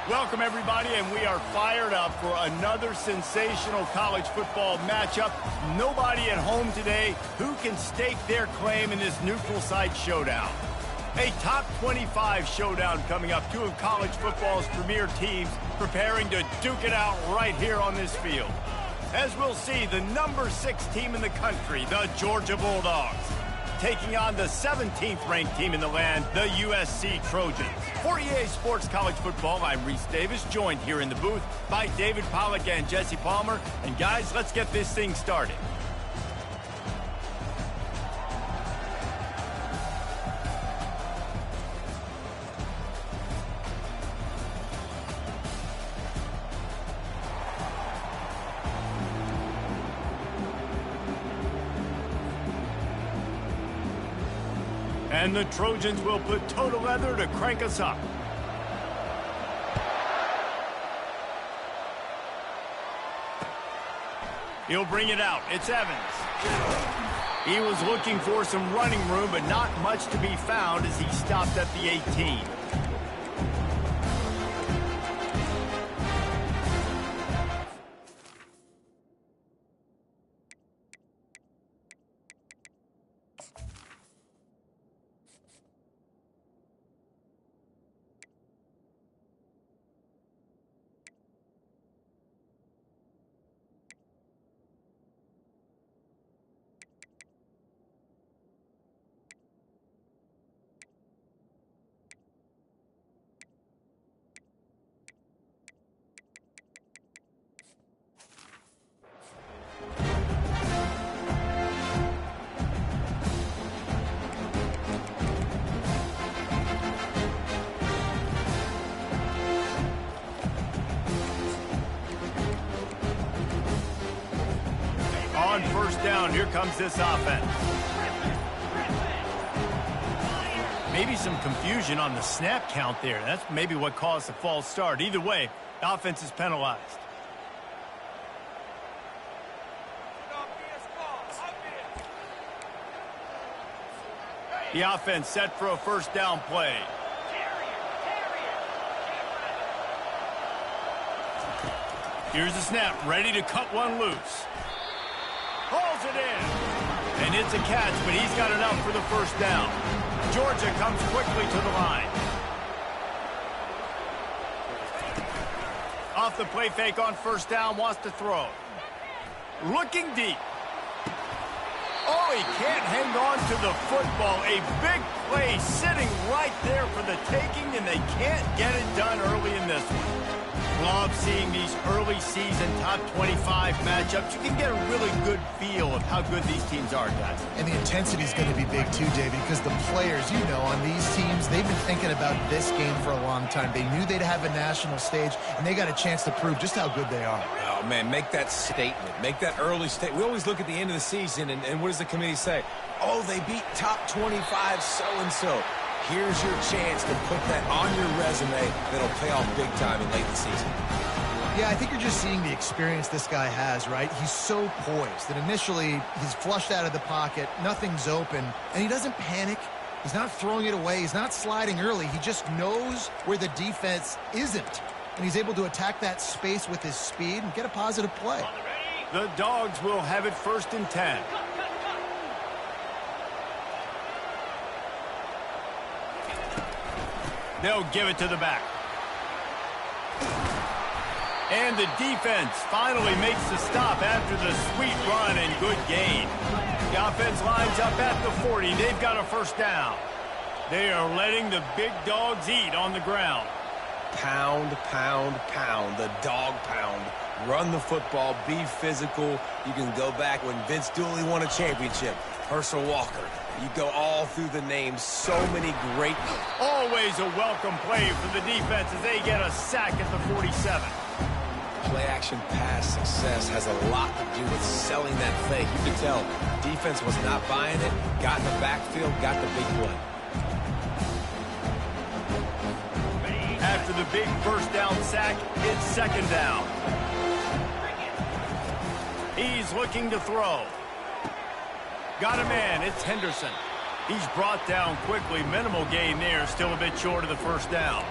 Welcome, everybody, and we are fired up for another sensational college football matchup. Nobody at home today who can stake their claim in this neutral site showdown. A top 25 showdown coming up. Two of college football's premier teams preparing to duke it out right here on this field. As we'll see, the number 6 team in the country, the Georgia Bulldogs, taking on the 17th ranked team in the land, the USC Trojans. For EA Sports College Football, I'm Reese Davis, joined here in the booth by David Pollack and Jesse Palmer. And guys, let's get this thing started. And the Trojans will put total leather to crank us up. He'll bring it out. It's Evans. He was looking for some running room, but not much to be found as he stopped at the 18. On first down, here comes this offense. Maybe some confusion on the snap count there. That's maybe what caused the false start. Either way, the offense is penalized. The offense set for a first down play. Here's the snap, ready to cut one loose. Hauls it in. And it's a catch, but he's got enough for the first down. Georgia comes quickly to the line. Off the play fake on first down, wants to throw. Looking deep. Oh, he can't hang on to the football. A big play sitting right there for the taking, and they can't get it done early in this one. Love seeing these early season top 25 matchups. You can get a really good feel of how good these teams are, guys. And the intensity is going to be big too, David, because the players, you know, on these teams, they've been thinking about this game for a long time. They knew they'd have a national stage, and they got a chance to prove just how good they are. Oh, man, make that statement. Make that early statement. We always look at the end of the season, and what does the committee say? Oh, they beat top 25 so-and-so. Here's your chance to put that on your resume that'll pay off big time in late in the season. Yeah, I think you're just seeing the experience this guy has, right? He's so poised that initially he's flushed out of the pocket, nothing's open, and he doesn't panic. He's not throwing it away. He's not sliding early. He just knows where the defense isn't, and he's able to attack that space with his speed and get a positive play. The Dogs will have it first and 10. They'll give it to the back. And the defense finally makes the stop after the sweet run and good gain. The offense lines up at the 40. They've got a first down. They are letting the big dogs eat on the ground. Pound, pound, pound. The dog pound. Run the football. Be physical. You can go back when Vince Dooley won a championship. Herschel Walker. You go all through the names. So many great. Always a welcome play for the defense as they get a sack at the 47. Play-action pass success has a lot to do with selling that fake. You can tell defense was not buying it. Got in the backfield, got the big play. After the big first down sack, it's second down. He's looking to throw. Got a man. It's Henderson. He's brought down quickly. Minimal gain there. Still a bit short of the first down.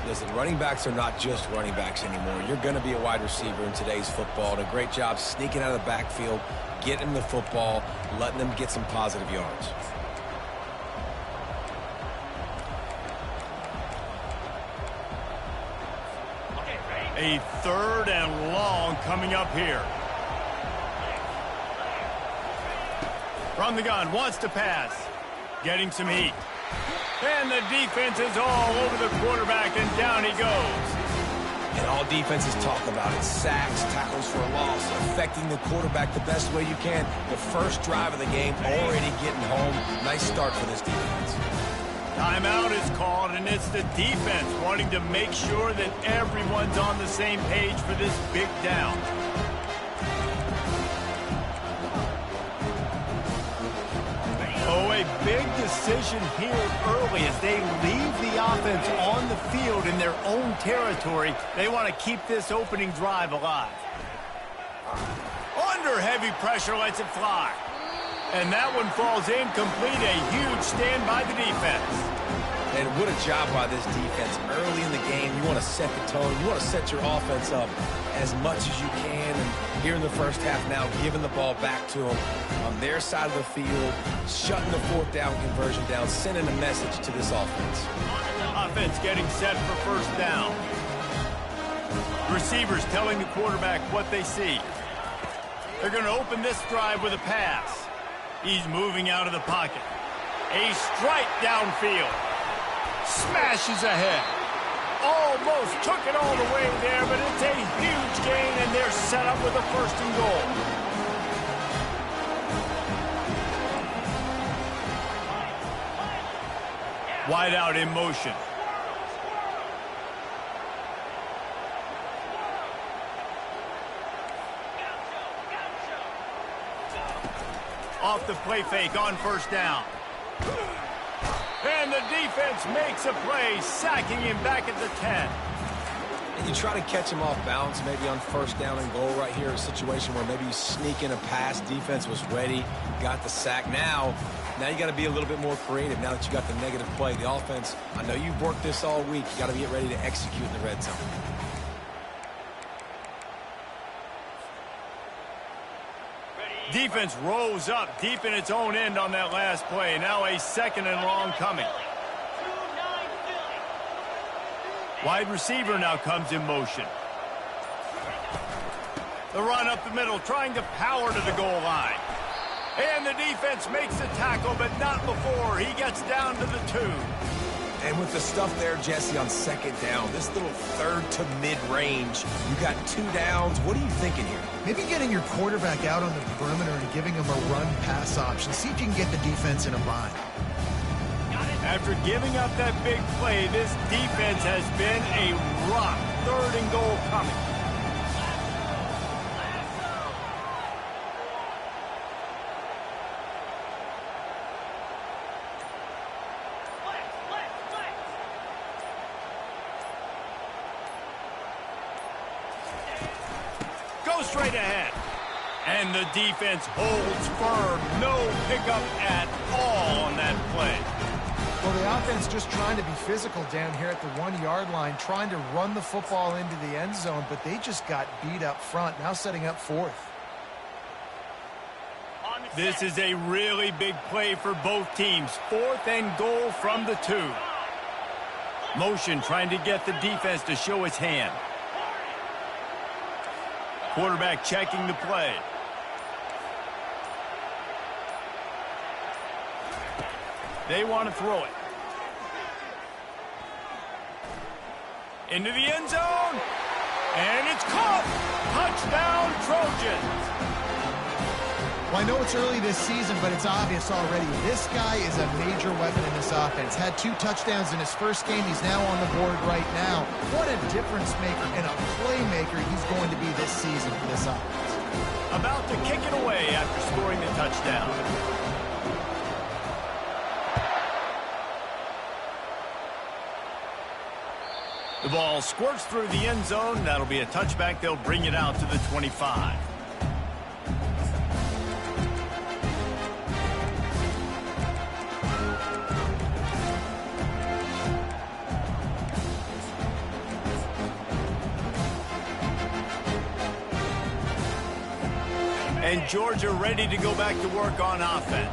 Listen, running backs are not just running backs anymore. You're going to be a wide receiver in today's football. And a great job sneaking out of the backfield, getting them the football, letting them get some positive yards. A 3rd and long coming up here. From the gun, wants to pass. Getting some heat. And the defense is all over the quarterback, and down he goes. And all defenses talk about it. Sacks, tackles for a loss, affecting the quarterback the best way you can. The first drive of the game, already getting home. Nice start for this defense. Timeout is called, and it's the defense wanting to make sure that everyone's on the same page for this big down. Oh, a big decision here early as they leave the offense on the field in their own territory. They want to keep this opening drive alive. Under heavy pressure, lets it fly. And that one falls incomplete. A huge stand by the defense. And what a job by this defense. Early in the game, you want to set the tone. You want to set your offense up as much as you can. And here in the first half now, giving the ball back to them on their side of the field, shutting the 4th down conversion down, sending a message to this offense. Offense getting set for 1st down. Receivers telling the quarterback what they see. They're going to open this drive with a pass. He's moving out of the pocket. A strike downfield. Smashes ahead. Almost took it all the way there, but it's a huge gain, and they're set up with a 1st and goal. Wide out in motion. Off the play fake on 1st down. And the defense makes a play, sacking him back at the 10. And you try to catch him off balance, maybe on 1st down and goal right here, a situation where maybe you sneak in a pass. Defense was ready, got the sack. Now you got to be a little bit more creative now that you got the negative play. The offense, I know you've worked this all week. You got to get ready to execute in the red zone. Defense rose up deep in its own end on that last play. Now a 2nd and long coming. Wide receiver now comes in motion. The run up the middle, trying to power to the goal line. And the defense makes the tackle, but not before he gets down to the 2. And with the stuff there, Jesse, on 2nd down, this little 3rd to mid-range, you got 2 downs. What are you thinking here? Maybe getting your quarterback out on the perimeter and giving him a run-pass option. See if you can get the defense in a bind. After giving up that big play, this defense has been a rock. 3rd and goal coming. Straight ahead. And the defense holds firm. No pickup at all on that play. Well, the offense just trying to be physical down here at the 1-yard line, trying to run the football into the end zone, but they just got beat up front, now setting up 4th. This is a really big play for both teams. 4th and goal from the 2. Motion trying to get the defense to show his hand. Quarterback checking the play. They want to throw it. Into the end zone. And it's caught. Touchdown, Trojans. Well, I know it's early this season, but it's obvious already. This guy is a major weapon in this offense. Had 2 touchdowns in his first game. He's now on the board right now. What a difference maker and a playmaker he's going to be this season for this offense. About to kick it away after scoring the touchdown. The ball squirts through the end zone. That'll be a touchback. They'll bring it out to the 25. Georgia ready to go back to work on offense.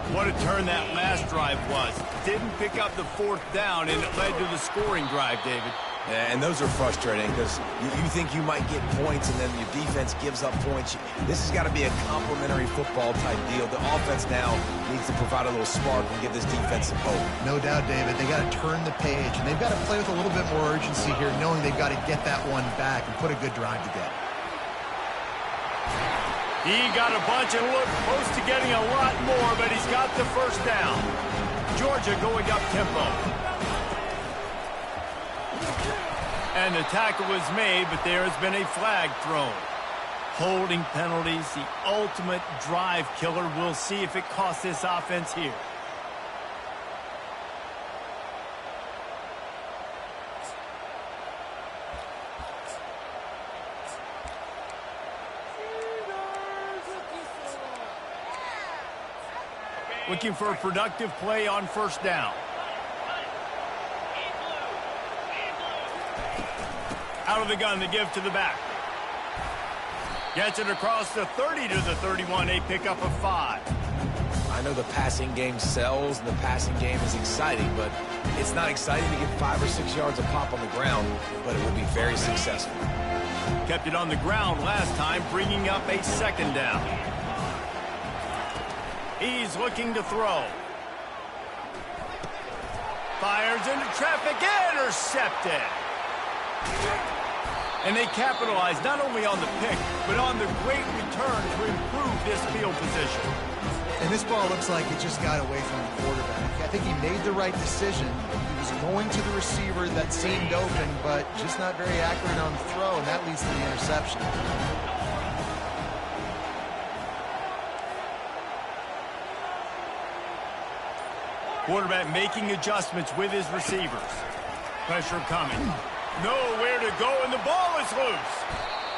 What a turn that last drive was. Didn't pick up the 4th down, and it led to the scoring drive, David. Yeah, and those are frustrating because you think you might get points and then your defense gives up points. This has got to be a complementary football type deal. The offense now needs to provide a little spark and give this defense some hope. No doubt, David. They got to turn the page, and they've got to play with a little bit more urgency here, knowing they've got to get that one back and put a good drive together. He got a bunch and looked close to getting a lot more, but he's got the first down. Georgia going up tempo. And the tackle was made, but there has been a flag thrown. Holding penalties, the ultimate drive killer. We'll see if it costs this offense here. Looking for a productive play on first down. Out of the gun to give to the back. Gets it across the 30 to the 31, a pickup of 5. I know the passing game sells and the passing game is exciting, but it's not exciting to get 5 or 6 yards a pop on the ground, but it will be very successful. Kept it on the ground last time, bringing up a 2nd down. He's looking to throw. Fires into traffic, intercepted. And they capitalize not only on the pick, but on the great return to improve this field position. And this ball looks like it just got away from the quarterback. I think he made the right decision. He was going to the receiver that seemed open, but just not very accurate on the throw, and that leads to the interception. Quarterback making adjustments with his receivers. Pressure coming. Nowhere to go, and the ball is loose.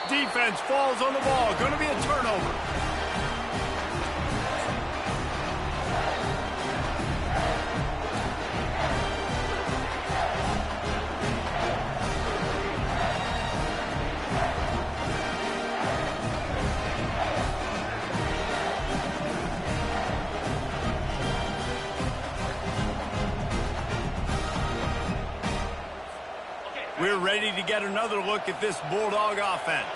Defense falls on the ball. Going to be a turnover. We're ready to get another look at this Bulldog offense.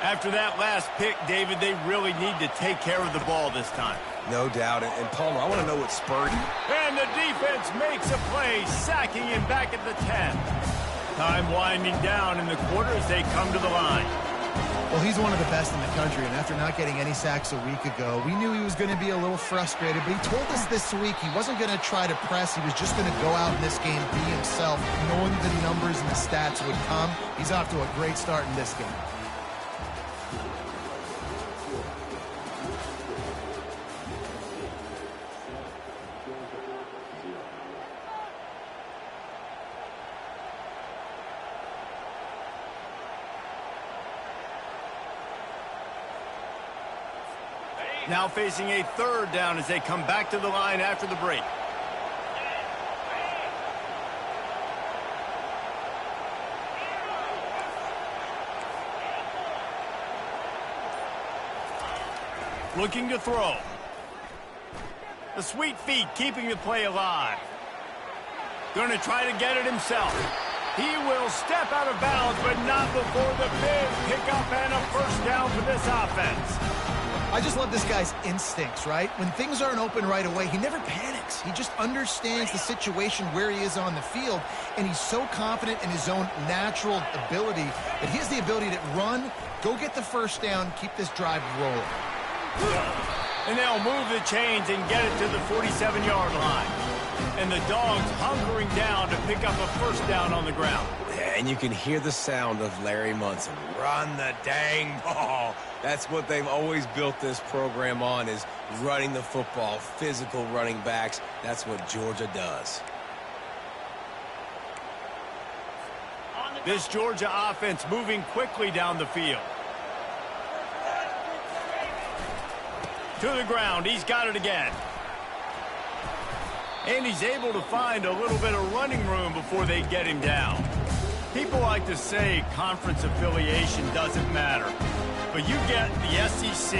After that last pick, David, they really need to take care of the ball this time. No doubt. And Palmer, I want to know what spurred him. And the defense makes a play, sacking him back at the 10. Time winding down in the quarter as they come to the line. Well, he's one of the best in the country, and after not getting any sacks a week ago, we knew he was going to be a little frustrated, but he told us this week he wasn't going to try to press. He was just going to go out in this game, be himself, knowing the numbers and the stats would come. He's off to a great start in this game. Now facing a 3rd down as they come back to the line after the break. Looking to throw. The sweet feet keeping the play alive. Going to try to get it himself. He will step out of bounds, but not before the big pickup and a first down for this offense. I just love this guy's instincts, right? When things aren't open right away, he never panics. He just understands the situation where he is on the field, and he's so confident in his own natural ability that he has the ability to run, go get the first down, keep this drive rolling. And they'll move the chains and get it to the 47-yard line. And the Dogs hunkering down to pick up a first down on the ground. And you can hear the sound of Larry Munson. Run the dang ball. That's what they've always built this program on, is running the football, physical running backs. That's what Georgia does. This Georgia offense moving quickly down the field. To the ground. He's got it again. And he's able to find a little bit of running room before they get him down. People like to say conference affiliation doesn't matter. But you get the SEC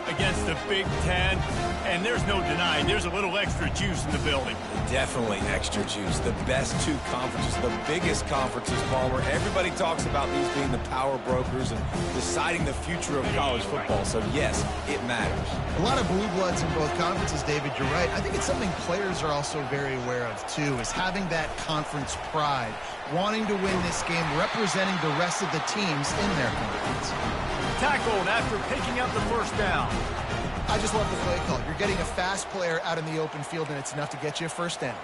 against the Big Ten, and there's no denying there's a little extra juice in the building. Definitely extra juice. The best two conferences, the biggest conferences, Palmer. Everybody talks about these being the power brokers and deciding the future of college football. So, yes, it matters. A lot of blue bloods in both conferences, David. You're right. I think it's something players are also very aware of, too, is having that conference pride, wanting to win this game, representing the rest of the teams in their conference. Tackled after picking up the first down. I just love the play call. You're getting a fast player out in the open field, and it's enough to get you a first down.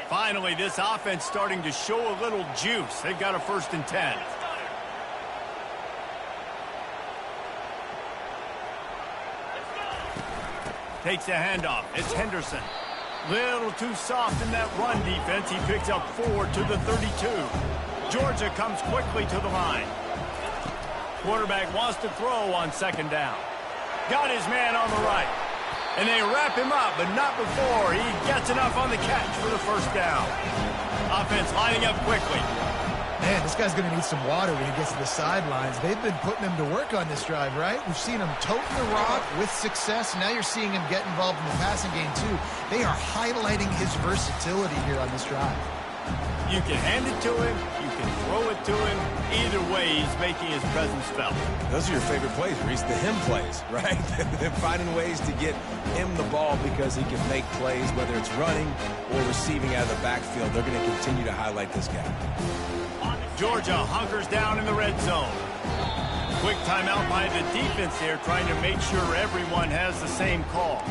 Finally, this offense starting to show a little juice. They've got a 1st and 10. Takes a handoff. It's Henderson. Little too soft in that run defense. He picks up 4 to the 32. Georgia comes quickly to the line. Quarterback wants to throw on 2nd down. Got his man on the right. And they wrap him up, but not before he gets enough on the catch for the 1st down. Offense lining up quickly. Man, this guy's going to need some water when he gets to the sidelines. They've been putting him to work on this drive, right? We've seen him toting the rock with success. Now you're seeing him get involved in the passing game, too. They are highlighting his versatility here on this drive. You can hand it to him. You can throw it to him. Either way, he's making his presence felt. Those are your favorite plays, Reese, the him plays, right? They're finding ways to get him the ball because he can make plays, whether it's running or receiving out of the backfield. They're going to continue to highlight this guy. Georgia hunkers down in the red zone. Quick timeout by the defense there, trying to make sure everyone has the same call.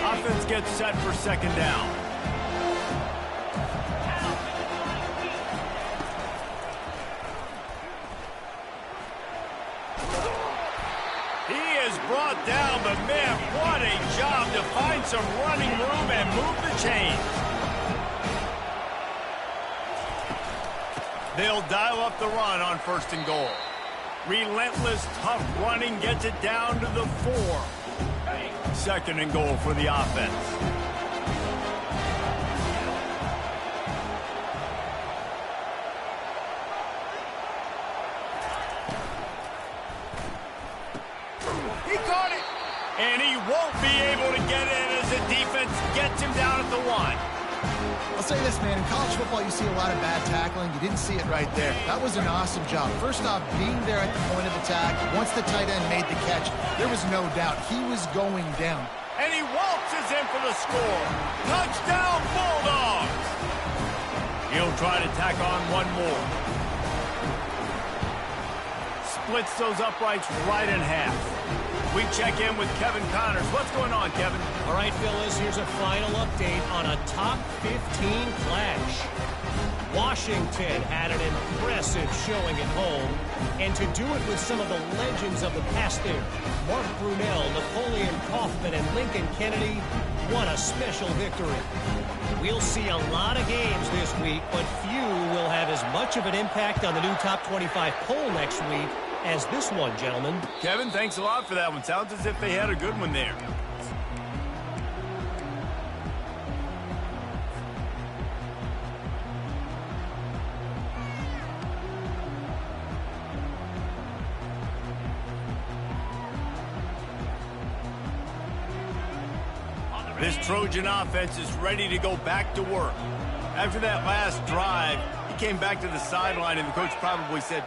Offense gets set for 2nd down. He is brought down, but man, what a job to find some running room and move the chains. They'll dial up the run on 1st and goal. Relentless, tough running gets it down to the 4. 2nd and goal for the offense. He caught it! And he won't be able to get it as the defense gets him down at the 1. I'll say this, man. In college football, you see a lot of bad tackling. You didn't see it right there. That was an awesome job. First off, being there at the point of attack. Once the tight end made the catch, there was no doubt he was going down. And he waltzes in for the score. Touchdown, Bulldogs! He'll try to tack on one more. Splits those uprights right in half. We check in with Kevin Connors. What's going on, Kevin? All right, Phyllis, here's a final update on a top 15 clash. Washington had an impressive showing at home, and to do it with some of the legends of the past there, Mark Brunell, Napoleon Kaufman, and Lincoln Kennedy, what a special victory. We'll see a lot of games this week, but few will have as much of an impact on the new top 25 poll next week as this one, gentlemen. Kevin, thanks a lot for that one. Sounds as if they had a good one there. This Trojan offense is ready to go back to work. After that last drive, he came back to the sideline, and the coach probably said,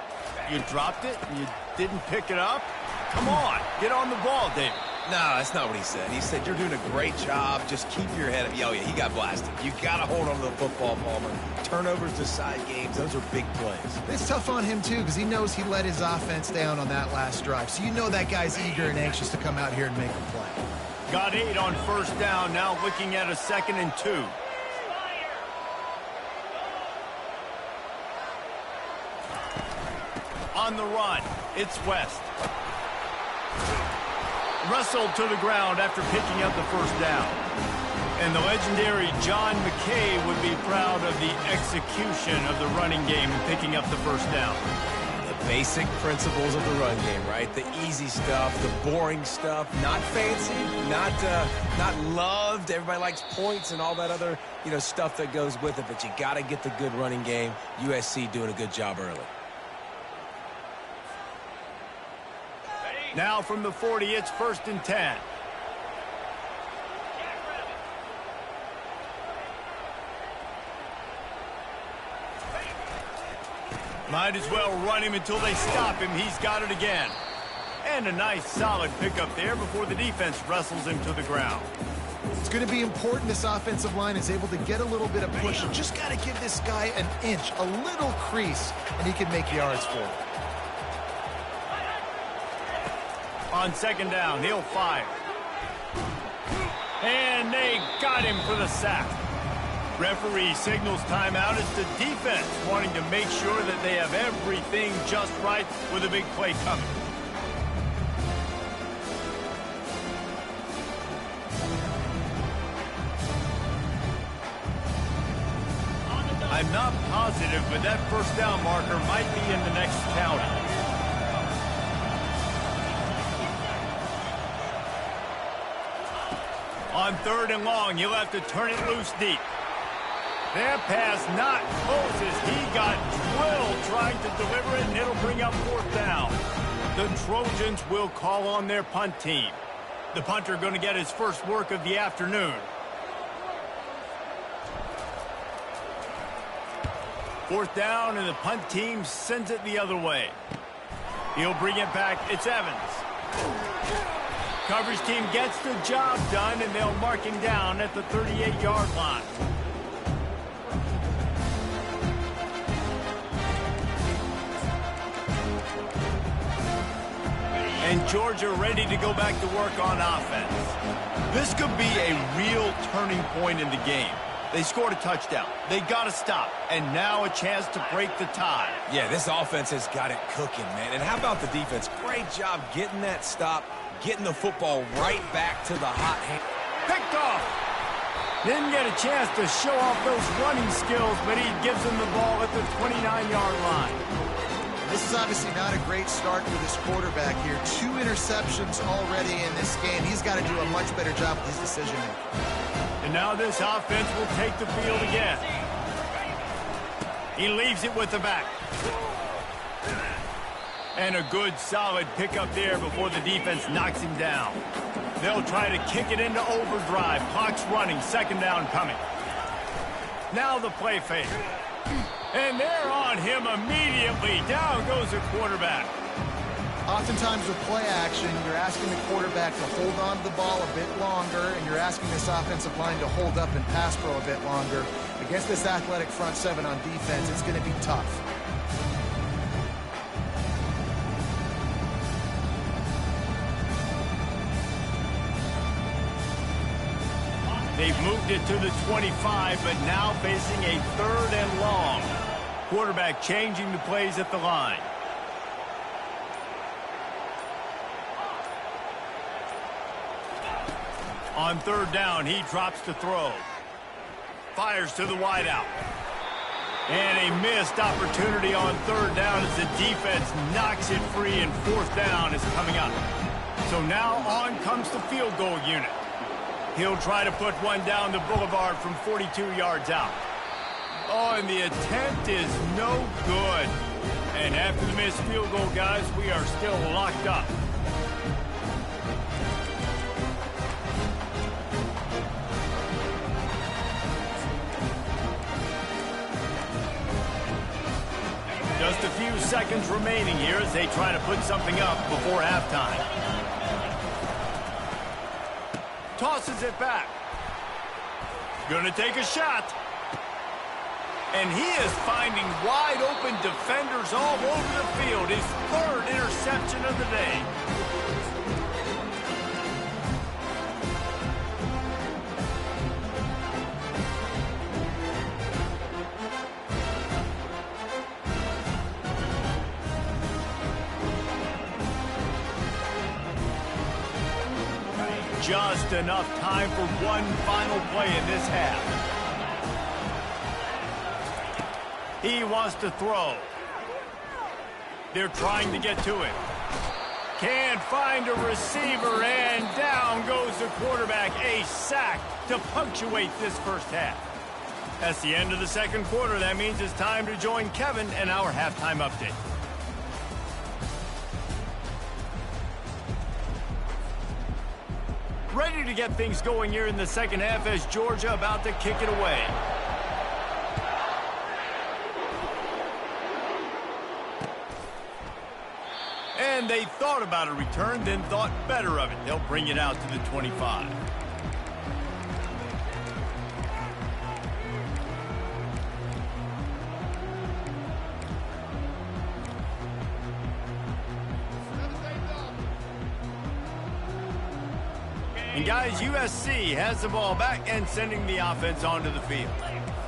"You dropped it and you didn't pick it up? Come on, get on the ball, David." No, that's not what he said. He said, "You're doing a great job. Just keep your head up." Oh, yeah, he got blasted. You got to hold on to the football, Palmer. Turnovers decide games. Those are big plays. It's tough on him, too, because he knows he let his offense down on that last drive. So you know that guy's eager and anxious to come out here and make a play. Got 8 on 1st down, now looking at a 2nd and 2. On the run, it's West. Wrestled to the ground after picking up the 1st down. And the legendary John McKay would be proud of the execution of the running game and picking up the 1st down. The Basic principles of the run game, right? The easy stuff, the boring stuff, not fancy, not loved. Everybody likes points and all that other, stuff that goes with it, but you got to get the good running game. USC doing a good job early. Now from the 40, it's 1st and 10. Might as well run him until they stop him. He's got it again. And a nice solid pickup there before the defense wrestles him to the ground. It's going to be important this offensive line is able to get a little bit of push. You just got to give this guy an inch, a little crease, and he can make yards for it. On 2nd down, he'll fire. And they got him for the sack. Referee signals timeout as the defense wanting to make sure that they have everything just right with a big play coming. I'm not positive, but that 1st down marker might be in the next county. On 3rd and long, he'll have to turn it loose deep. That pass not close as he got drilled trying to deliver it, and it'll bring up 4th down. The Trojans will call on their punt team. The punter going to get his first work of the afternoon. 4th down, and the punt team sends it the other way. He'll bring it back. It's Evans. Coverage team gets the job done, and they'll mark him down at the 38-yard line. And Georgia ready to go back to work on offense. This could be a real turning point in the game. They scored a touchdown. They got to stop. And now a chance to break the tie. Yeah, this offense has got it cooking, man. And how about the defense? Great job getting that stop, getting the football right back to the hot hand. Picked off. Didn't get a chance to show off those running skills, but he gives him the ball at the 29-yard line. This is obviously not a great start for this quarterback here. 2 interceptions already in this game. He's got to do a much better job with his decision-making. And now this offense will take the field again. He leaves it with the back. And a good, solid pickup there before the defense knocks him down. They'll try to kick it into overdrive. Clock's running. 2nd down coming. Now the play fake. And they're on him immediately. Down goes the quarterback. Oftentimes with play action, you're asking the quarterback to hold on to the ball a bit longer, and you're asking this offensive line to hold up and pass pro a bit longer. Against this athletic front 7 on defense, it's going to be tough. They've moved it to the 25, but now facing a 3rd and long. Quarterback changing the plays at the line. On 3rd down, he drops to throw. Fires to the wideout. And a missed opportunity on 3rd down as the defense knocks it free, and 4th down is coming up. So now on comes the field goal unit. He'll try to put one down the boulevard from 42 yards out. Oh, and the attempt is no good. And after the missed field goal, guys, we are still locked up. Just a few seconds remaining here as they try to put something up before halftime. Tosses it back. Gonna take a shot. And he is finding wide open defenders all over the field. His 3rd interception of the day. Just enough time for one final play in this half. He wants to throw. They're trying to get to it. Can't find a receiver, and down goes the quarterback. A sack to punctuate this first half. That's the end of the second quarter. That means it's time to join Kevin and our halftime update. Ready to get things going here in the second half as Georgia about to kick it away. And they thought about a return, then thought better of it. They'll bring it out to the 25. And guys, USC has the ball back and sending the offense onto the field.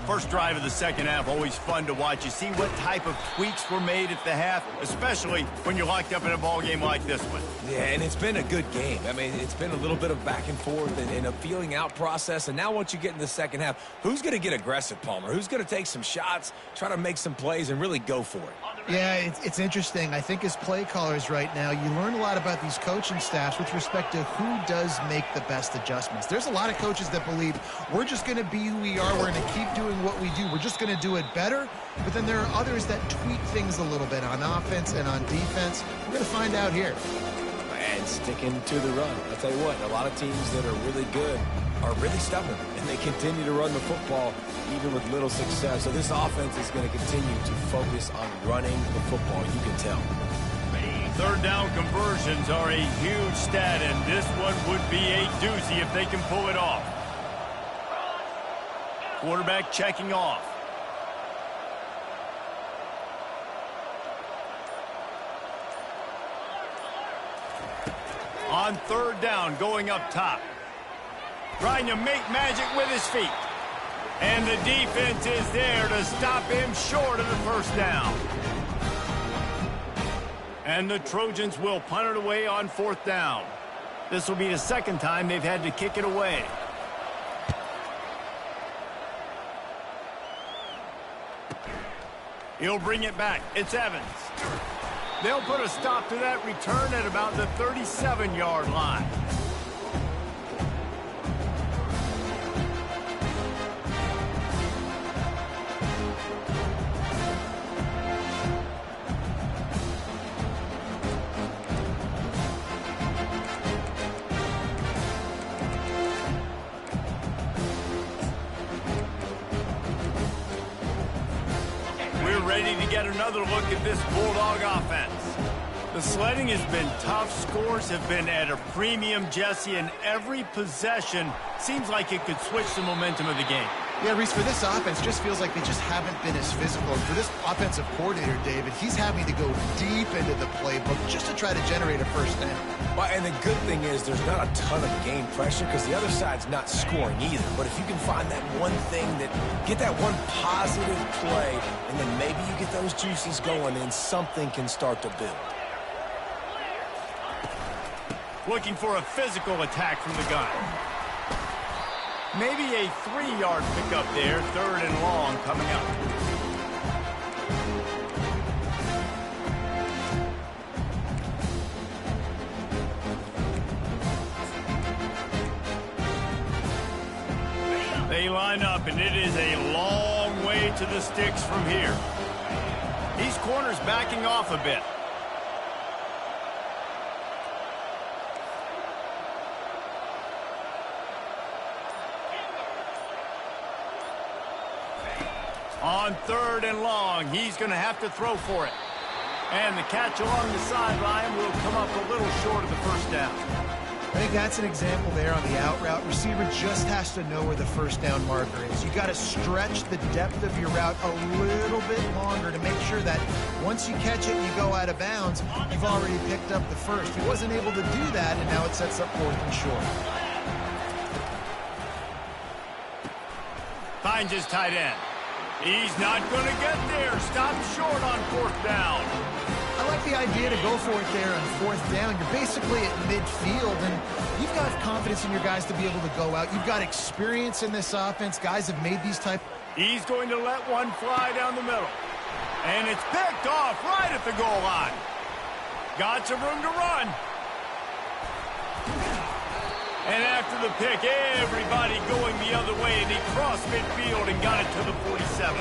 First drive of the second half, always fun to watch. You see what type of tweaks were made at the half, especially when you're locked up in a ball game like this one. Yeah, and it's been a good game. I mean, it's been a little bit of back and forth and a feeling out process. And now once you get in the second half, who's going to get aggressive, Palmer? Who's going to take some shots, try to make some plays, and really go for it? Yeah, it's interesting. I think as play callers right now, you learn a lot about these coaching staffs with respect to who does make the best adjustments. There's a lot of coaches that believe we're just going to be who we are. We're going to keep doing what we do. We're just going to do it better. But then there are others that tweak things a little bit on offense and on defense. We're going to find out here. And sticking to the run. I'll tell you what, a lot of teams that are really good are really stubborn, and they continue to run the football even with little success. So this offense is going to continue to focus on running the football, you can tell. Third down conversions are a huge stat, and this one would be a doozy if they can pull it off. Quarterback checking off. On third down, going up top. Trying to make magic with his feet. And the defense is there to stop him short of the first down. And the Trojans will punt it away on fourth down. This will be the second time they've had to kick it away. He'll bring it back. It's Evans. They'll put a stop to that return at about the 37-yard line. Ready to get another look at this Bulldog offense. The sledding has been tough. Scores have been at a premium, Jesse, and every possession seems like it could switch the momentum of the game. Yeah, Reese, for this offense, just feels like they just haven't been as physical. And for this offensive coordinator, David, he's having to go deep into the playbook just to try to generate a first down. Well, and the good thing is there's not a ton of game pressure because the other side's not scoring either. But if you can find that one thing, get that one positive play, and then maybe you get those juices going, and something can start to build. Looking for a physical attack from the gun. Maybe a 3-yard pickup there. Third and long coming up. They line up, and it is a long way to the sticks from here. These corners backing off a bit. On third and long, he's going to have to throw for it. And the catch along the sideline will come up a little short of the first down. I think that's an example there on the out route. Receiver just has to know where the first down marker is. You got to stretch the depth of your route a little bit longer to make sure that once you catch it and you go out of bounds, you've already picked up the first. He wasn't able to do that, and now it sets up fourth and short. Finds his tight end. He's not going to get there. Stop short on fourth down. I like the idea to go for it there on fourth down. You're basically at midfield, and you've got confidence in your guys to be able to go out. You've got experience in this offense. Guys have made these type. He's going to let one fly down the middle. And it's picked off right at the goal line. Got some room to run. And after the pick, everybody going the other way, and he crossed midfield and got it to the 47.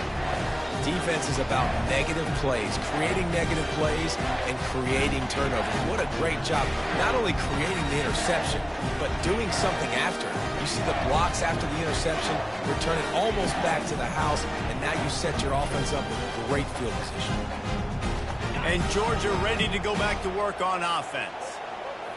Defense is about negative plays, creating negative plays and creating turnovers. What a great job, not only creating the interception, but doing something after. You see the blocks after the interception, return it almost back to the house, and now you set your offense up with great field position. And Georgia ready to go back to work on offense.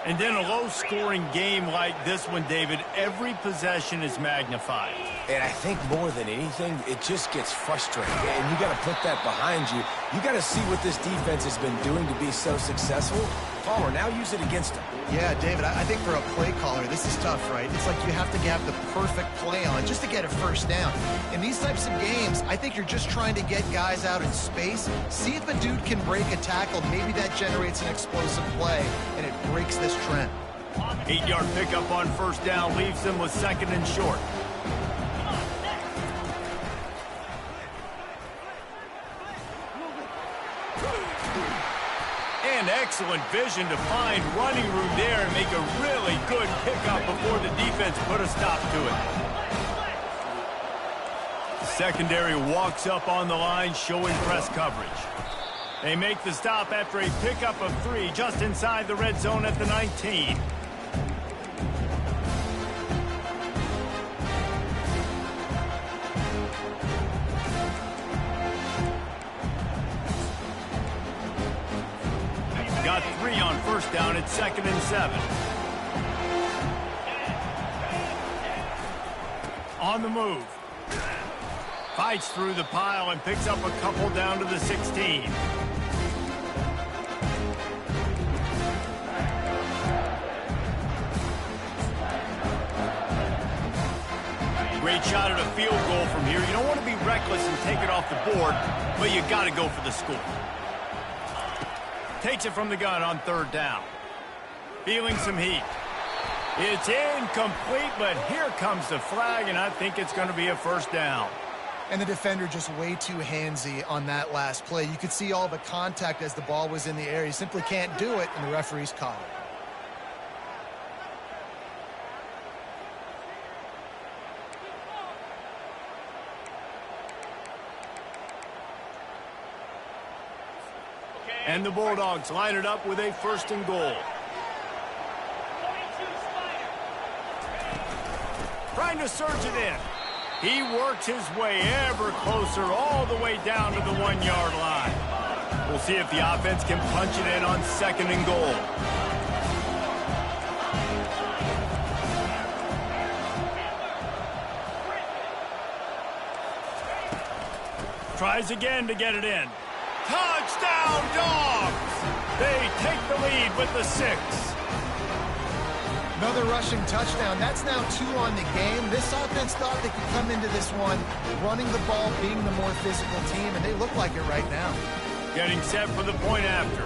And then a low-scoring game like this one, David, every possession is magnified. And I think more than anything, it just gets frustrating. And you got to put that behind you. You got to see what this defense has been doing to be so successful. Palmer, now use it against them. Yeah, David, I think for a play caller, this is tough, right? It's like you have to have the perfect play on just to get a first down. In these types of games, I think you're just trying to get guys out in space, see if a dude can break a tackle. Maybe that generates an explosive play, and it breaks this trend. 8-yard pickup on first down leaves them with 2nd and short. And excellent vision to find running room there and make a really good pickup before the defense put a stop to it. Secondary walks up on the line, showing press coverage. They make the stop after a pickup of 3 just inside the red zone at the 19. Got 3 on first down at 2nd and 7. On the move. Fights through the pile and picks up a couple down to the 16. Great shot at a field goal from here. You don't want to be reckless and take it off the board, but you got to go for the score. Takes it from the gun on 3rd down. Feeling some heat. It's incomplete, but here comes the flag, and I think it's going to be a first down. And the defender just way too handsy on that last play. You could see all the contact as the ball was in the air. He simply can't do it, and the referee's caught it. And the Bulldogs line it up with a 1st and goal. Trying to surge it in. He works his way ever closer all the way down to the 1-yard line. We'll see if the offense can punch it in on 2nd and goal. Tries again to get it in. Touchdown, Dogs! They take the lead with the 6. Another rushing touchdown. That's now 2 on the game. This offense thought they could come into this one running the ball, being the more physical team, and they look like it right now. Getting set for the point after.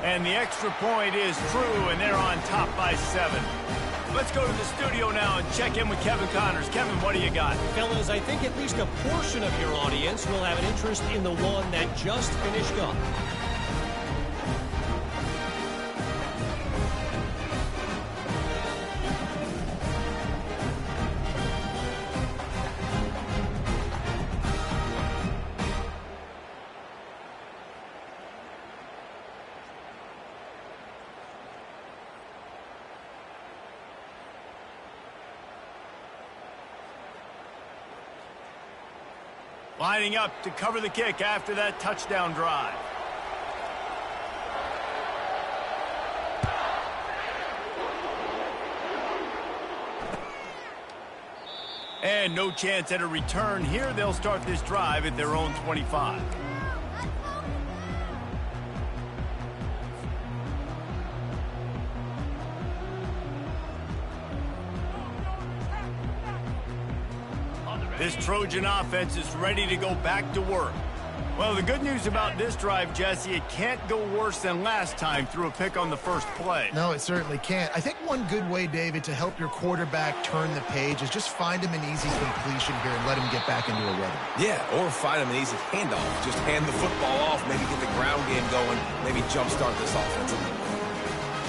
And the extra point is true, and they're on top by 7. Let's go to the studio now and check in with Kevin Connors. Kevin, what do you got? Fellas, I think at least a portion of your audience will have an interest in the one that just finished up. Lining up to cover the kick after that touchdown drive. And no chance at a return here. They'll start this drive at their own 25. This Trojan offense is ready to go back to work. Well, the good news about this drive, Jesse, it can't go worse than last time through a pick on the first play. No, it certainly can't. I think one good way, David, to help your quarterback turn the page is just find him an easy completion here and let him get back into a rhythm. Yeah, or find him an easy handoff. Just hand the football off, maybe get the ground game going, maybe jumpstart this offensive line.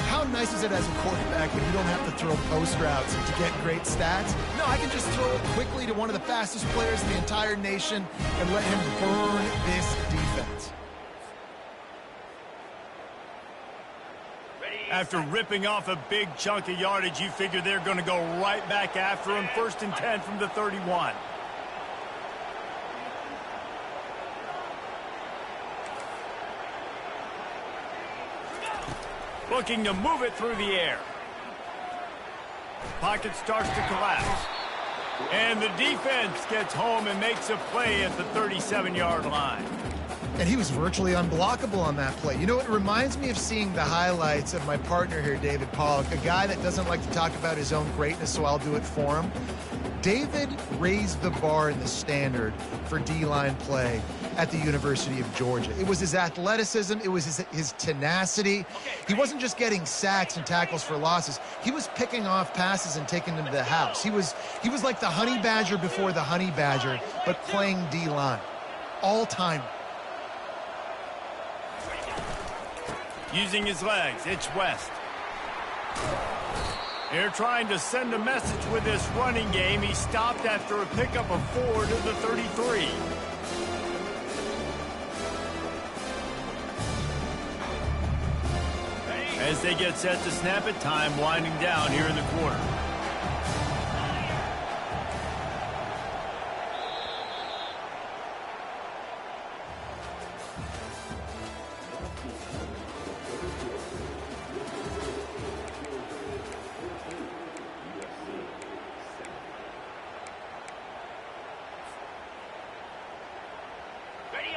How nice is it as a quarterback when you don't have to throw post routes to get great stats? No, I can just throw it quickly to one of the fastest players in the entire nation and let him burn this defense. After ripping off a big chunk of yardage, you figure they're going to go right back after him. 1st and 10 from the 31. Looking to move it through the air. Pocket starts to collapse. And the defense gets home and makes a play at the 37-yard line. And he was virtually unblockable on that play. You know, it reminds me of seeing the highlights of my partner here, David Pollock, a guy that doesn't like to talk about his own greatness, so I'll do it for him. David raised the bar in the standard for D-line play at the University of Georgia. It was his athleticism. It was his tenacity. He wasn't just getting sacks and tackles for losses. He was picking off passes and taking them to the house. He was like the honey badger before the honey badger, but playing D-line. All-time. Using his legs, it's West. They're trying to send a message with this running game. He stopped after a pickup of 4 to the 33. As they get set to snap it, time winding down here in the quarter.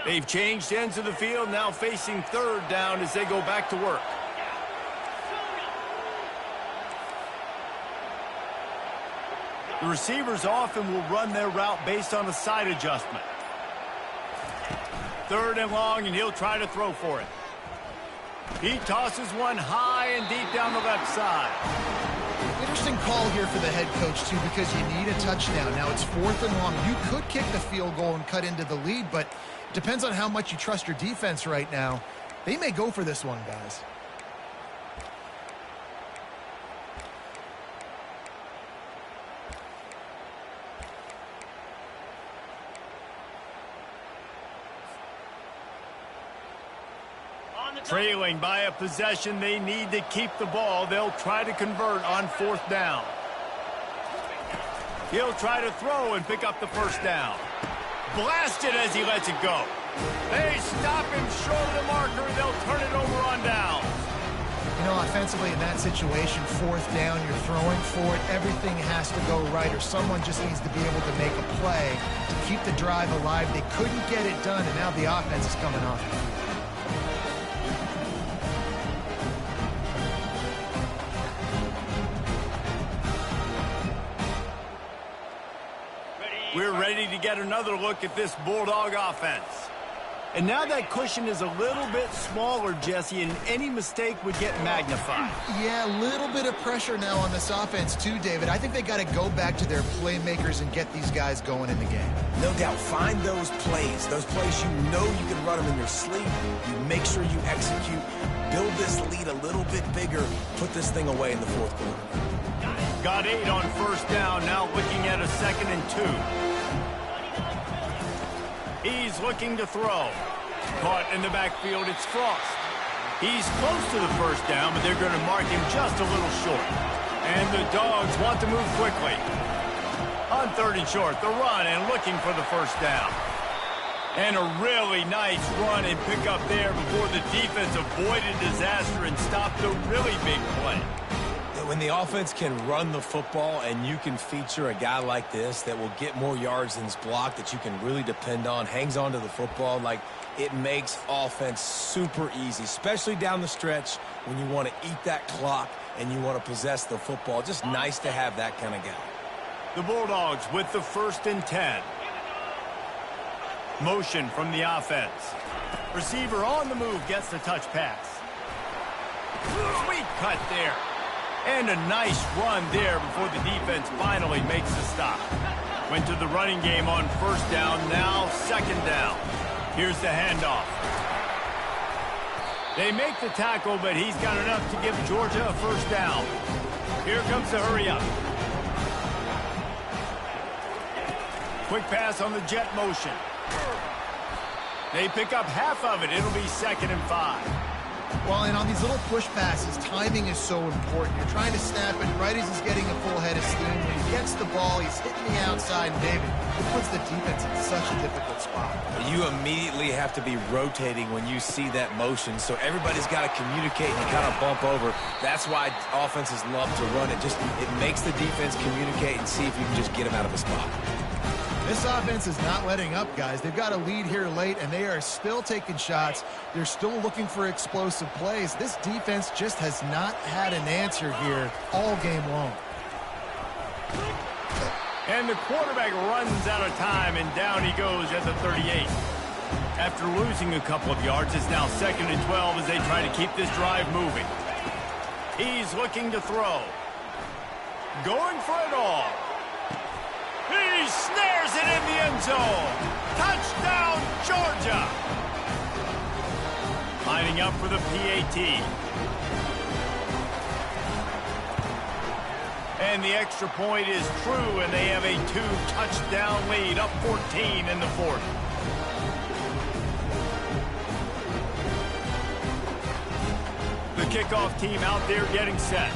They've changed ends of the field, now facing 3rd down as they go back to work. The receivers often will run their route based on a side adjustment. 3rd and long, and he'll try to throw for it. He tosses one high and deep down the left side. Interesting call here for the head coach, too, because you need a touchdown. Now it's 4th and long. You could kick the field goal and cut into the lead, but it depends on how much you trust your defense right now. They may go for this one, guys. Trailing by a possession, they need to keep the ball. They'll try to convert on 4th down. He'll try to throw and pick up the 1st down. Blasted as he lets it go. They stop him short of the marker. They'll turn it over on down. You know, offensively in that situation, 4th down, you're throwing for it. Everything has to go right, or someone just needs to be able to make a play to keep the drive alive. They couldn't get it done, and now the offense is coming off. We're ready to get another look at this Bulldog offense. And now that cushion is a little bit smaller, Jesse, and any mistake would get magnified. Yeah, a little bit of pressure now on this offense too, David. I think they got to go back to their playmakers and get these guys going in the game. No doubt. Find those plays you know you can run them in your sleep. You make sure you execute. Build this lead a little bit bigger. Put this thing away in the 4th quarter. Got 8 on 1st down, now looking at a 2nd and 2. He's looking to throw. Caught in the backfield, it's Frost. He's close to the 1st down, but they're going to mark him just a little short. And the Dogs want to move quickly. On 3rd and short, the run and looking for the 1st down. And a really nice run and pick up there before the defense avoided disaster and stopped a really big play. When the offense can run the football and you can feature a guy like this that will get more yards than his block, that you can really depend on, hangs on to the football, like it makes offense super easy, especially down the stretch when you want to eat that clock and you want to possess the football. Just nice to have that kind of guy. The Bulldogs with the 1st and 10. Motion from the offense. Receiver on the move gets the touch pass. Sweet cut there. And a nice run there before the defense finally makes the stop. Went to the running game on first down, now second down. Here's the handoff. They make the tackle, but he's got enough to give Georgia a first down. Here comes the hurry up. Quick pass on the jet motion. They pick up half of it. It'll be 2nd and 5. Well, and on these little push passes, timing is so important. You're trying to snap it right as he's getting a full head of steam. When he gets the ball, he's hitting the outside, and David, it puts the defense in such a difficult spot. You immediately have to be rotating when you see that motion, so everybody's got to communicate and kind of bump over. That's why offenses love to run it. It makes the defense communicate and see if you can just get him out of a spot. This offense is not letting up, guys. They've got a lead here late, and they are still taking shots. They're still looking for explosive plays. This defense just has not had an answer here all game long. And the quarterback runs out of time, and down he goes at the 38. After losing a couple of yards, it's now 2nd and 12 as they try to keep this drive moving. He's looking to throw. Going for it all. He snares it in the end zone. Touchdown, Georgia. Lining up for the PAT. And the extra point is true, and they have a 2-touchdown lead, up 14 in the 4th. The kickoff team out there getting set.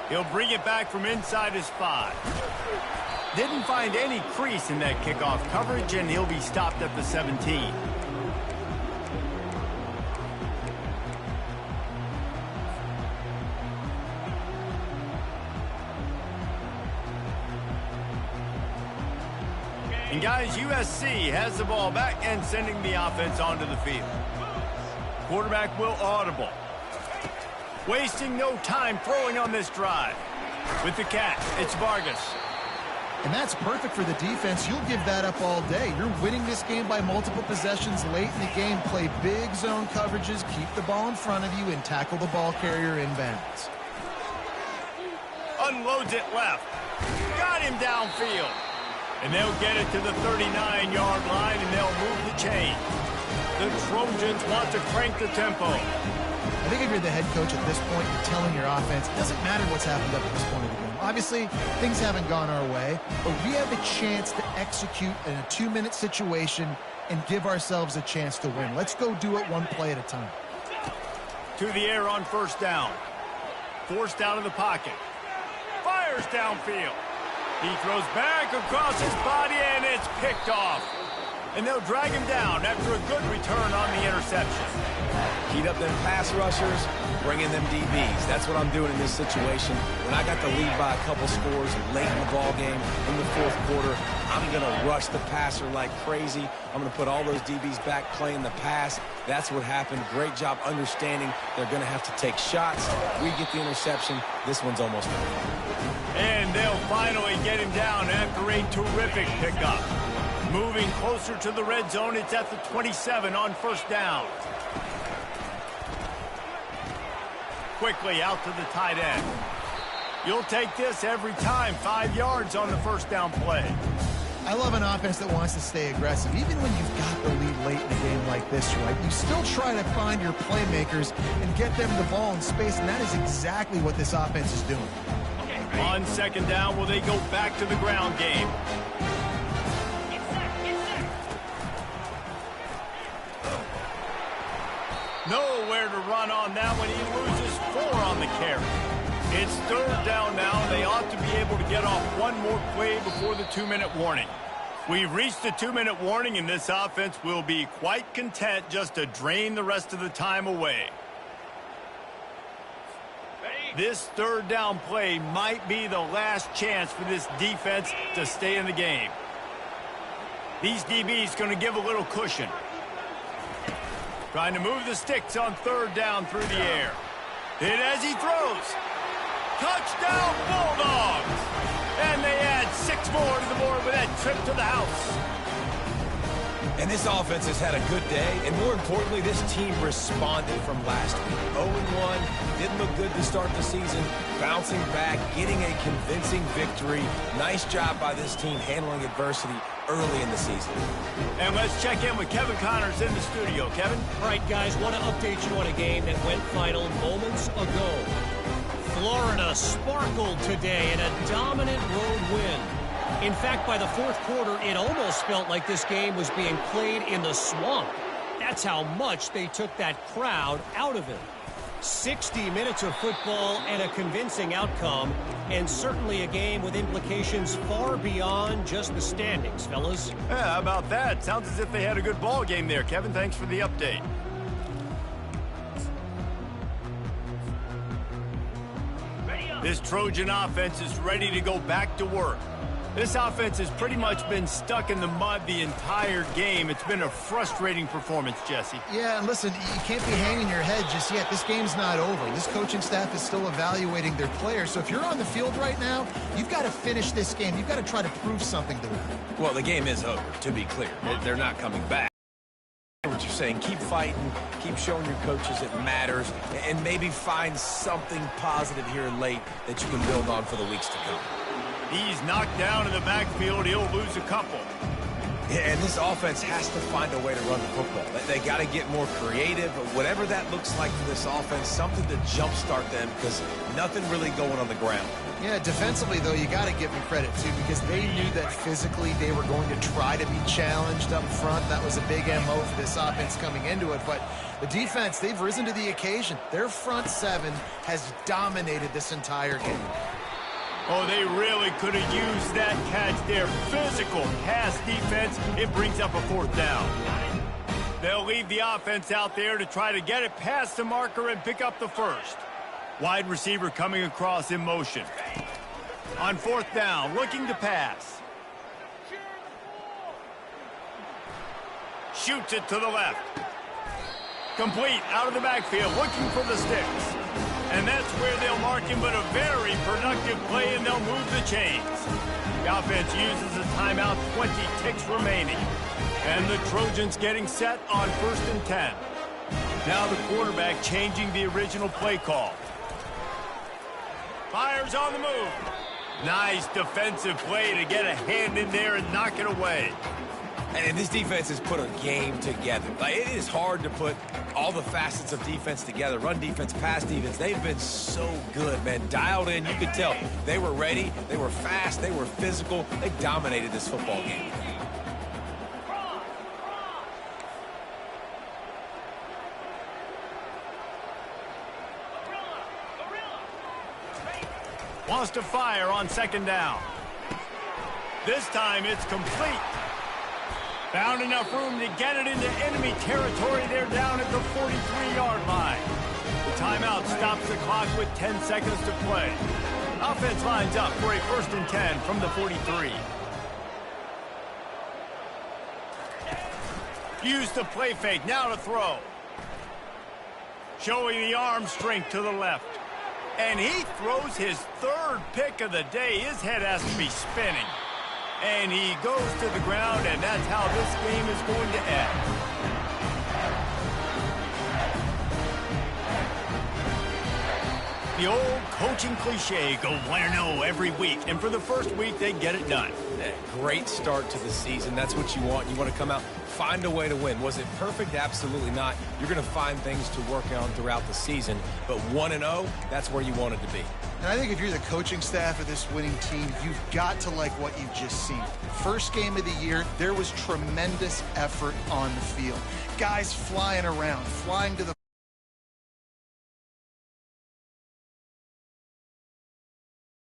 He'll bring it back from inside his 5. Didn't find any crease in that kickoff coverage, and he'll be stopped at the 17. And guys, USC has the ball back and sending the offense onto the field. Quarterback will audible. Wasting no time throwing on this drive. With the catch, it's Vargas. And that's perfect for the defense. You'll give that up all day. You're winning this game by multiple possessions late in the game. Play big zone coverages, keep the ball in front of you, and tackle the ball carrier inbounds. Unloads it left. Got him downfield. And they'll get it to the 39-yard line, and they'll move the chain. The Trojans want to crank the tempo. I think if you're the head coach at this point, you're telling your offense, it doesn't matter what's happened up to this point of the game. Obviously, things haven't gone our way, but we have a chance to execute in a 2-minute situation and give ourselves a chance to win. Let's go do it one play at a time. To the air on first down. Forced out of the pocket. Fires downfield. He throws back across his body, and it's picked off. And they'll drag him down after a good return on the interception. Heat up them pass rushers, bring in them DBs. That's what I'm doing in this situation. When I got the lead by a couple scores late in the ball game in the 4th quarter, I'm going to rush the passer like crazy. I'm going to put all those DBs back playing the pass. That's what happened. Great job understanding they're going to have to take shots. We get the interception. This one's almost over. And they'll finally get him down after a terrific pickup. Moving closer to the red zone, it's at the 27 on first down. Quickly out to the tight end. You'll take this every time. 5 yards on the first down play. I love an offense that wants to stay aggressive. Even when you've got the lead late in a game like this, right? You still try to find your playmakers and get them the ball in space, and that is exactly what this offense is doing. On second down, will they go back to the ground game? Nowhere to run on that one. He loses 4 on the carry. It's third down now. They ought to be able to get off one more play before the 2-minute warning. We've reached the 2-minute warning, and this offense will be quite content just to drain the rest of the time away. This third down play might be the last chance for this defense to stay in the game. These DBs going to give a little cushion. Trying to move the sticks on third down through the air. Hit as he throws. Touchdown, Bulldogs! And they add 6 more to the board with that trip to the house. And this offense has had a good day, and more importantly, this team responded from last week. 0-1, didn't look good to start the season, bouncing back, getting a convincing victory. Nice job by this team handling adversity early in the season. And let's check in with Kevin Connors in the studio. Kevin? All right, guys, want to update you on a game that went final moments ago. Florida sparkled today in a dominant road win. In fact, by the fourth quarter, it almost felt like this game was being played in the swamp. That's how much they took that crowd out of it. 60 minutes of football and a convincing outcome, and certainly a game with implications far beyond just the standings, fellas. Yeah, how about that? Sounds as if they had a good ball game there. Kevin, thanks for the update. This Trojan offense is ready to go back to work. This offense has pretty much been stuck in the mud the entire game. It's been a frustrating performance, Jesse. Yeah, and listen, you can't be hanging your head just yet. This game's not over. This coaching staff is still evaluating their players. So if you're on the field right now, you've got to finish this game. You've got to try to prove something to them. Well, the game is over, to be clear. They're not coming back. What you're saying, keep fighting, keep showing your coaches it matters, and maybe find something positive here late that you can build on for the weeks to come. He's knocked down in the backfield. He'll lose a couple. Yeah, and this offense has to find a way to run the football. They got to get more creative, but whatever that looks like for this offense, something to jumpstart them because nothing really going on the ground. Yeah, defensively, though, you got to give them credit, too, because they knew that physically they were going to try to be challenged up front. That was a big MO for this offense coming into it. But the defense, they've risen to the occasion. Their front seven has dominated this entire game. Oh, they really could have used that catch there. Physical pass defense. It brings up a 4th down. They'll leave the offense out there to try to get it past the marker and pick up the first. Wide receiver coming across in motion. On 4th down, looking to pass. Shoots it to the left. Complete out of the backfield, looking for the sticks. And that's where they'll mark him, but a very productive play, and they'll move the chains. The offense uses a timeout, 20 ticks remaining. And the Trojans getting set on 1st and 10. Now the quarterback changing the original play call. Fires on the move. Nice defensive play to get a hand in there and knock it away. And this defense has put a game together. Like, it is hard to put all the facets of defense together. Run defense, pass defense. They've been so good, man. Dialed in. You could tell they were ready. They were fast. They were physical. They dominated this football game. Wants to fire on 2nd down. This time it's complete. Found enough room to get it into enemy territory. They're down at the 43-yard line. The timeout stops the clock with 10 seconds to play. Offense lines up for a 1st and 10 from the 43. Use the play fake, now to throw. Showing the arm strength to the left. And he throws his 3rd pick of the day. His head has to be spinning. And he goes to the ground, and that's how this game is going to end. The old coaching cliche, go 1-0 every week. And for the first week, they get it done. Great start to the season. That's what you want. You want to come out, find a way to win. Was it perfect? Absolutely not. You're going to find things to work on throughout the season. But 1-0, that's where you wanted to be. And I think if you're the coaching staff of this winning team, you've got to like what you've just seen. First game of the year, there was tremendous effort on the field. Guys flying around, flying to the